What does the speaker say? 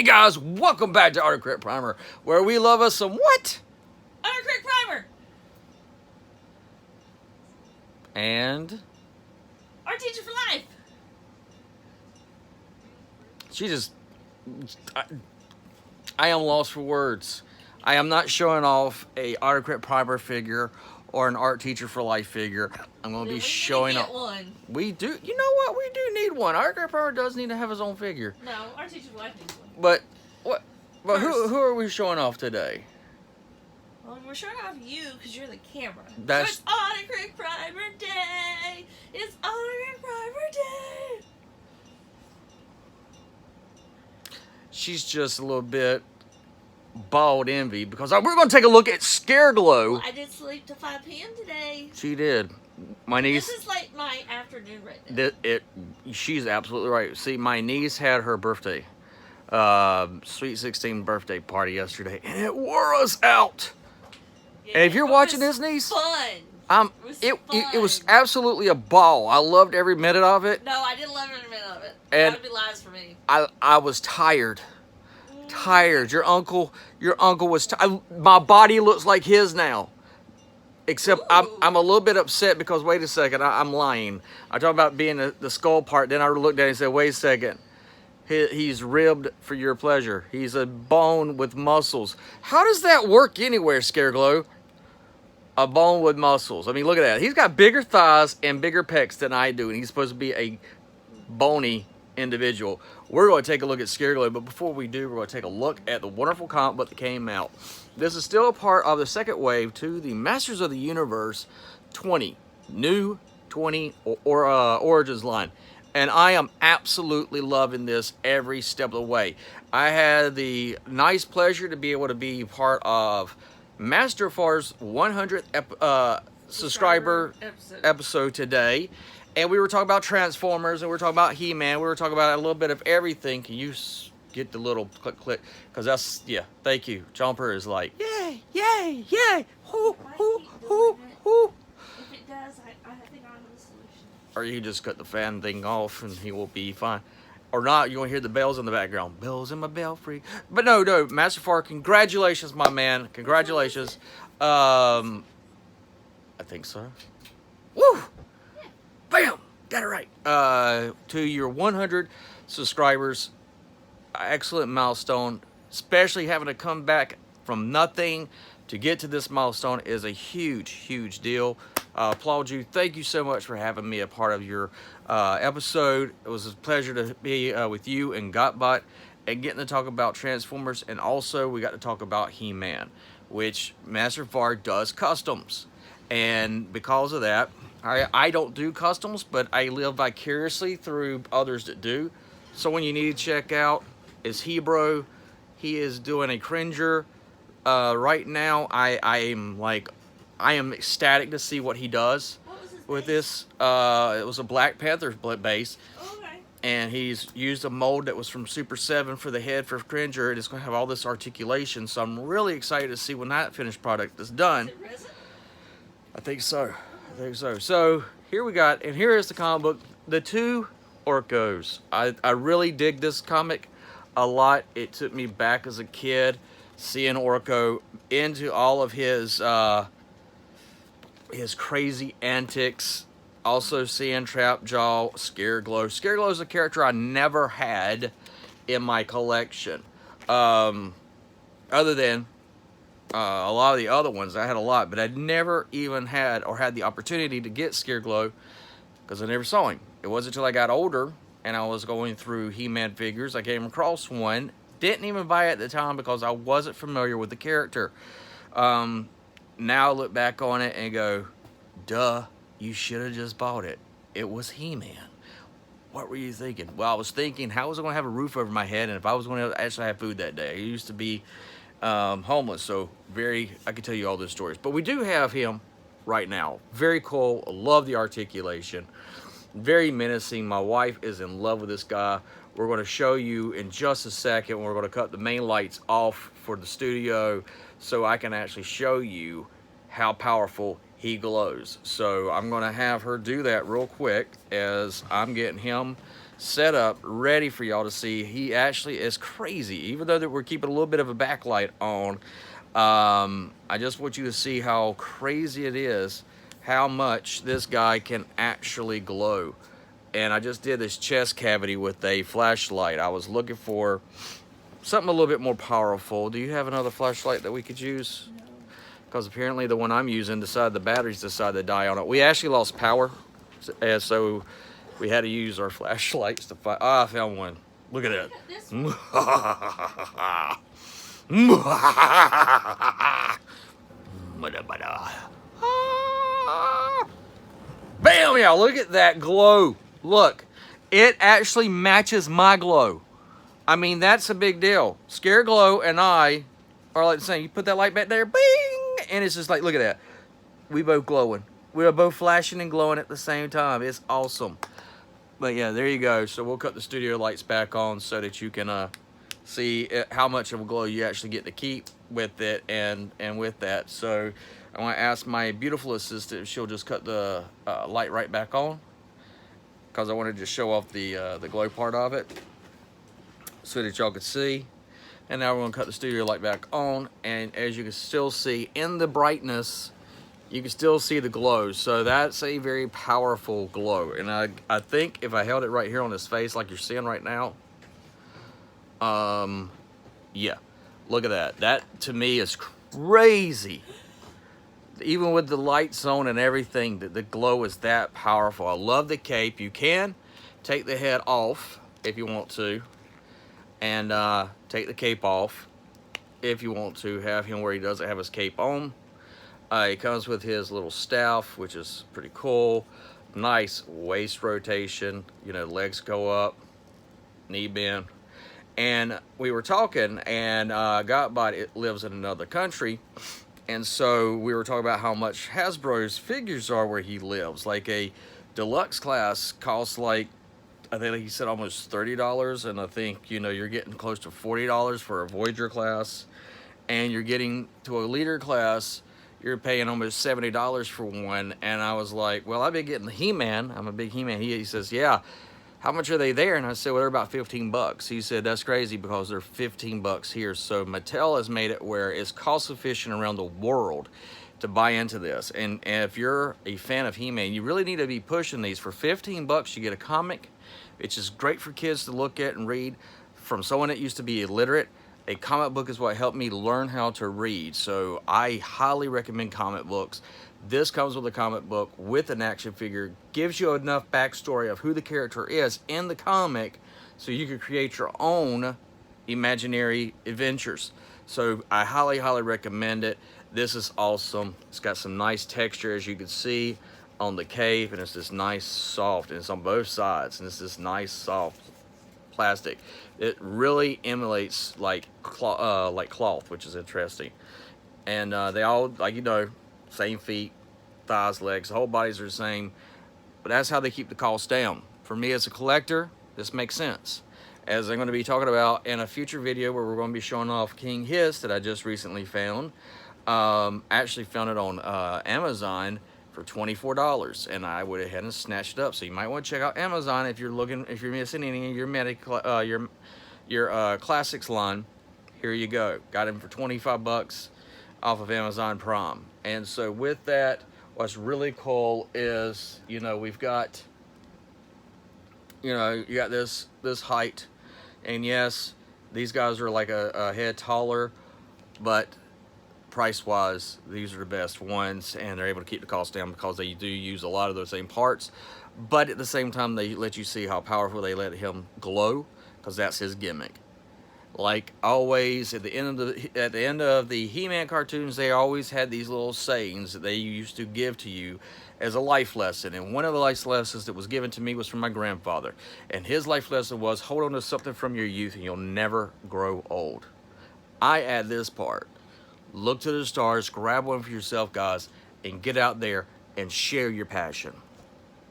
Hey guys, welcome back to Autocrit Primer, where we love us some what? Autocrit Primer! And Our teacher for life! she just... I am lost for words. I am not showing off a Autocrit Primer figure or an Art Teacher for Life figure. I'm going to be showing off... one. We do... You know what? We do need one. Autocrit Primer does need to have his own figure. No, Our Teacher for Life needs one. But... what? But First. who are we showing off today? Well, we're showing off you because you're the camera. That's- So it's Autocrit Primer Day! It's Autocrit Primer Day! She's just a little bit bald envy because we're going to take a look at Scareglow. Well, I did sleep till 5 p.m. today. She did. My niece... This is like my afternoon right now. She's absolutely right. See, my niece had her birthday, sweet 16 birthday party yesterday, and it wore us out. Yeah, And if you're it watching was this, niece, fun. it was absolutely a ball. I loved every minute of it. No, I didn't love every minute of it. And that would be lies for me. I was tired. Your uncle was my body looks like his now. Except I'm a little bit upset because wait a second, I'm lying. I talk about being the skull part, then I looked at it and said, wait a second. He's ribbed for your pleasure. He's a bone with muscles. How does that work anywhere, Scareglow? A bone with muscles. I mean, look at that. He's got bigger thighs and bigger pecs than I do, and he's supposed to be a bony individual. We're going to take a look at Scareglow, but before we do, we're going to take a look at the wonderful comic book that came out. This is still a part of the second wave to the Masters of the Universe 20 Origins line. And I am absolutely loving this every step of the way. I had the nice pleasure to be able to be part of Master Far's 100th subscriber episode today. And we were talking about Transformers, and we were talking about He-Man. We were talking about a little bit of everything. Can you get the little click? Because that's, yeah, thank you. Jumper is like, yay, yay, yay, hoo, hoo, hoo, hoo. If it does, I think I have a solution. Or you can just cut the fan thing off and he will be fine. Or not, you're going to hear the bells in the background. Bells in my belfry. But no, Master Far, congratulations, my man. Congratulations. I think so. Woo! Bam! Got it right. To your 100 subscribers, excellent milestone. Especially having to come back from nothing to get to this milestone is a huge, huge deal. Applaud you. Thank you so much for having me a part of your episode. It was a pleasure to be with you and Gotbot and getting to talk about Transformers. And also, we got to talk about He-Man, which Master Far does customs. And because of that, I don't do customs, but I live vicariously through others that do. So when you need to check out is Hebro. He is doing a Cringer. Right now, I am ecstatic to see what he does with this. It was a Black Panther base. Okay. And he's used a mold that was from Super 7 for the head for Cringer. And it's going to have all this articulation. So I'm really excited to see when that finished product is done. Is it resin? I think so. So here we got, and here is the comic book, The Two Orcos. I really dig this comic a lot. It took me back as a kid, seeing Orko into all of his crazy antics. Also seeing Trapjaw, Scareglow. Scareglow is a character I never had in my collection. Other than a lot of the other ones, I had a lot, but I'd never even had the opportunity to get Scareglow because I never saw him. It wasn't until I got older and I was going through He-Man figures, I came across one. Didn't even buy it at the time because I wasn't familiar with the character. Now I look back on it and go, duh, you should have just bought it. It was He-Man. What were you thinking? Well, I was thinking, how was I going to have a roof over my head and if I was going to actually have food that day? I used to be homeless, so I could tell you all those stories. But we do have him right now. Very cool. I love the articulation. Very menacing. My wife is in love with this guy. We're going to show you in just a second. We're going to cut the main lights off for the studio so I can actually show you how powerful he glows. So I'm going to have her do that real quick as I'm getting him set up, ready for y'all to see. He actually is crazy, even though that we're keeping a little bit of a backlight on. I just want you to see how crazy it is, how much this guy can actually glow. And I just did this chest cavity with a flashlight. I was looking for something a little bit more powerful. Do you have another flashlight that we could use? No. Because apparently the one I'm using decided the batteries decided to die on it. We actually lost power, and so we had to use our flashlights to find. Ah, I found one. Look at that. Look at this Bam, y'all, look at that glow. Look, it actually matches my glow. I mean, that's a big deal. Scare Glow and I are like the same. You put that light back there, bing, and it's just like, look at that. We both glowing. We are both flashing and glowing at the same time. It's awesome. But yeah, there you go. So we'll cut the studio lights back on so that you can see how much of a glow you actually get to keep with it and with that. So I want to ask my beautiful assistant if she'll just cut the light right back on, because I wanted to show off the glow part of it so that y'all could see. And now we're going to cut the studio light back on, and as you can still see in the brightness, you can still see the glow. So that's a very powerful glow. And I think if I held it right here on his face like you're seeing right now, yeah, look at that. That to me is crazy. Even with the lights on and everything, the glow is that powerful. I love the cape. You can take the head off if you want to, and take the cape off if you want to. Have him where he doesn't have his cape on. He comes with his little staff, which is pretty cool. Nice waist rotation. You know, legs go up, knee bend. And we were talking, and Godbot lives in another country. And so we were talking about how much Hasbro's figures are where he lives. Like a deluxe class costs like, I think he said almost $30. And I think, you know, you're getting close to $40 for a Voyager class. And you're getting to a leader class, you're paying almost $70 for one. And I was like, well, I've been getting the He-Man. I'm a big He-Man. He says, yeah. How much are they there? And I said, well, they're about 15 bucks. He said, that's crazy because they're 15 bucks here. So Mattel has made it where it's cost efficient around the world to buy into this. And if you're a fan of He-Man, you really need to be pushing these. For 15 bucks, you get a comic. It's just great for kids to look at and read. From someone that used to be illiterate, a comic book is what helped me learn how to read. So I highly recommend comic books. This comes with a comic book with an action figure, gives you enough backstory of who the character is in the comic so you can create your own imaginary adventures. So I highly, highly recommend it. This is awesome. It's got some nice texture, as you can see on the cape, and it's this nice soft, and it's on both sides, and it's this nice soft plastic. It really emulates like cloth, which is interesting. And they all, like, you know, same feet, thighs, legs, the whole bodies are the same, but that's how they keep the cost down. For me as a collector, this makes sense. As I'm going to be talking about in a future video where we're going to be showing off King Hiss that I just recently found. Actually found it on Amazon for $24, and I went ahead and snatched it up. So you might want to check out Amazon if you're looking, if you're missing any of your classics line. Here you go. Got him for 25 bucks off of Amazon Prime. And so with that, what's really cool is, you know, we've got, you know, you got this height, and yes, these guys are like a head taller, but price wise, these are the best ones, and they're able to keep the cost down because they do use a lot of those same parts, but at the same time they let you see how powerful they let him glow, because that's his gimmick. Like always, at the end of the He-Man cartoons, they always had these little sayings that they used to give to you as a life lesson. And one of the life lessons that was given to me was from my grandfather. And his life lesson was, hold on to something from your youth and you'll never grow old. I add this part. Look to the stars, grab one for yourself, guys, and get out there and share your passion.